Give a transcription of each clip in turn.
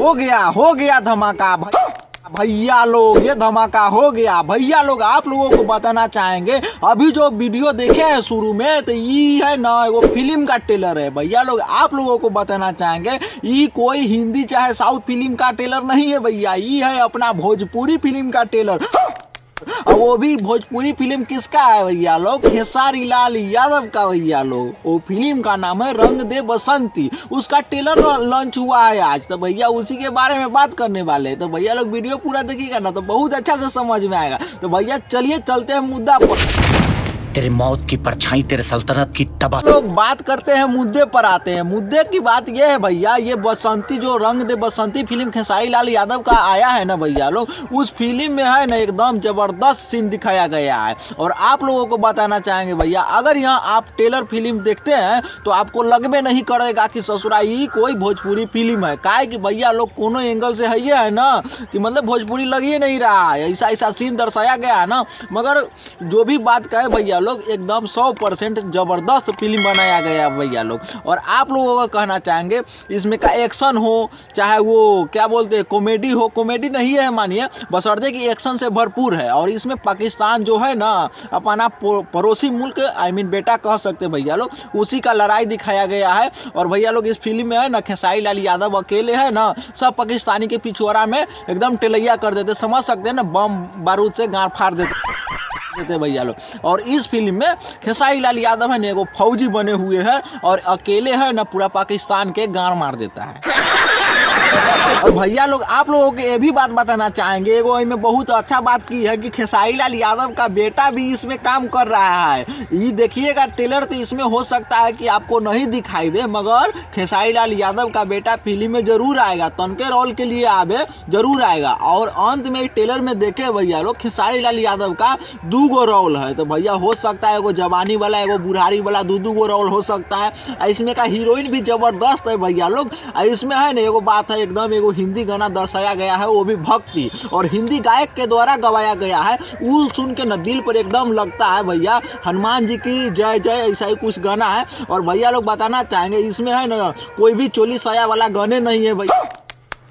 हो गया धमाका भैया लोग, ये धमाका हो गया भैया लोग। आप लोगों को बताना चाहेंगे, अभी जो वीडियो देखे हैं शुरू में, तो ये है ना वो फिल्म का ट्रेलर है भैया लोग। आप लोगों को बताना चाहेंगे, ये कोई हिंदी चाहे साउथ फिल्म का ट्रेलर नहीं है भैया, ये है अपना भोजपुरी फिल्म का ट्रेलर। और वो भी भोजपुरी फिल्म किसका है भैया लोग? खेसारी लाल यादव का भैया लोग। वो फिल्म का नाम है रंग दे बसंती, उसका ट्रेलर लॉन्च हुआ है आज। तो भैया उसी के बारे में बात करने वाले हैं। तो भैया लोग वीडियो पूरा देखिएगा ना, तो बहुत अच्छा से समझ में आएगा। तो भैया चलिए चलते हैं मुद्दा पर। तेरे मौत की परछाई तेरे सल्तनत की तबाह। लोग बात करते हैं, मुद्दे पर आते हैं। मुद्दे की बात यह है भैया, ये बसंती जो रंग दे बसंती फिल्म खेसारी लाल यादव का आया है ना भैया लोग, उस फिल्म में है ना एकदम जबरदस्त सीन दिखाया गया है। और आप लोगों को बताना चाहेंगे भैया, अगर यहाँ आप ट्रेलर फिल्म देखते हैं तो आपको लगबे नहीं करेगा कि ससुरा ही कोई भोजपुरी फिल्म है। काहे कि भैया लोग कोनो एंगल से है ना कि मतलब भोजपुरी लग ही नहीं रहा है, ऐसा ऐसा सीन दर्शाया गया है ना। मगर जो भी बात कहे भैया लोग, एकदम 100% जबरदस्त फिल्म बनाया गया भैया लोग। और आप लोगों को कहना चाहेंगे, इसमें का एक्शन हो चाहे वो क्या बोलते हैं कॉमेडी हो, कॉमेडी नहीं है मानिए, बशर्ते कि एक्शन से भरपूर है। और इसमें पाकिस्तान जो है ना अपना पड़ोसी मुल्क आई मीन बेटा कह सकते भैया लोग, उसी का लड़ाई दिखाया गया है। और भैया लोग इस फिल्म में है ना खेसारी लाल यादव अकेले है ना, सब पाकिस्तानी के पिछवाड़ा में एकदम टेलैया कर देते, समझ सकते हैं ना, बम बारूद से गाड़ फाड़ देते भैया लोग। और इस फिल्म में खेसारी लाल यादव है ना एगो फौजी बने हुए हैं और अकेले है ना पूरा पाकिस्तान के गाड़ मार देता है। और भैया लोग आप लोगों को ये भी बात बताना चाहेंगे, एगो इनमें बहुत अच्छा बात की है कि खेसारी लाल यादव का बेटा भी इसमें काम कर रहा है। ये देखिएगा ट्रेलर, तो इसमें हो सकता है कि आपको नहीं दिखाई दे, मगर खेसारी लाल यादव का बेटा फिल्म में जरूर आएगा, तनके रोल के लिए आवे जरूर आएगा। और अंत में ट्रेलर में देखे भैया लोग, खेसारी लाल यादव का 2 गो रोल है। तो भैया हो सकता है एगो जवानी वाला एगो बुढ़ारी वाला 2 गो रोल हो सकता है। इसमें का हीरोइन भी जबरदस्त है भैया लोग। इसमें है ना एगो बात है, एकदम एगो हिंदी गाना दर्शाया गया है, वो भी भक्ति और हिंदी गायक के द्वारा गवाया गया है। वो सुन के न दिल पर एकदम लगता है भैया हनुमान जी की जय जय, ऐसा ही कुछ गाना है। और भैया लोग बताना चाहेंगे, इसमें है ना कोई भी चोली साया वाला गाने नहीं है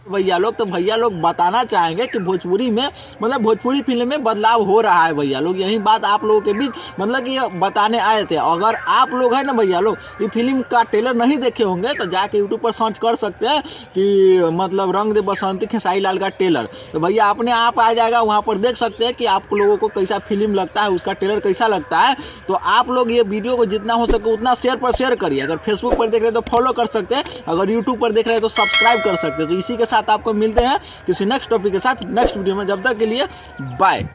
भैया लोग। तो भैया लोग बताना चाहेंगे कि भोजपुरी में मतलब भोजपुरी फिल्म में बदलाव हो रहा है भैया लोग। यही बात आप लोगों के बीच मतलब कि बताने आए थे। अगर आप लोग है ना भैया लोग ये फिल्म का ट्रेलर नहीं देखे होंगे, तो जाके यूट्यूब पर सर्च कर सकते हैं कि मतलब रंग दे बसंती खेसारी लाल का ट्रेलर। तो भैया अपने आप आ जाएगा, वहाँ पर देख सकते हैं कि आप लोगों को कैसा फिल्म लगता है, उसका ट्रेलर कैसा लगता है। तो आप लोग ये वीडियो को जितना हो सके उतना शेयर करिए। अगर फेसबुक पर देख रहे हैं तो फॉलो कर सकते हैं, अगर यूट्यूब पर देख रहे हैं तो सब्सक्राइब कर सकते हैं। तो इसी के साथ आपको मिलते हैं किसी नेक्स्ट टॉपिक के साथ नेक्स्ट वीडियो में। जब तक के लिए बाय।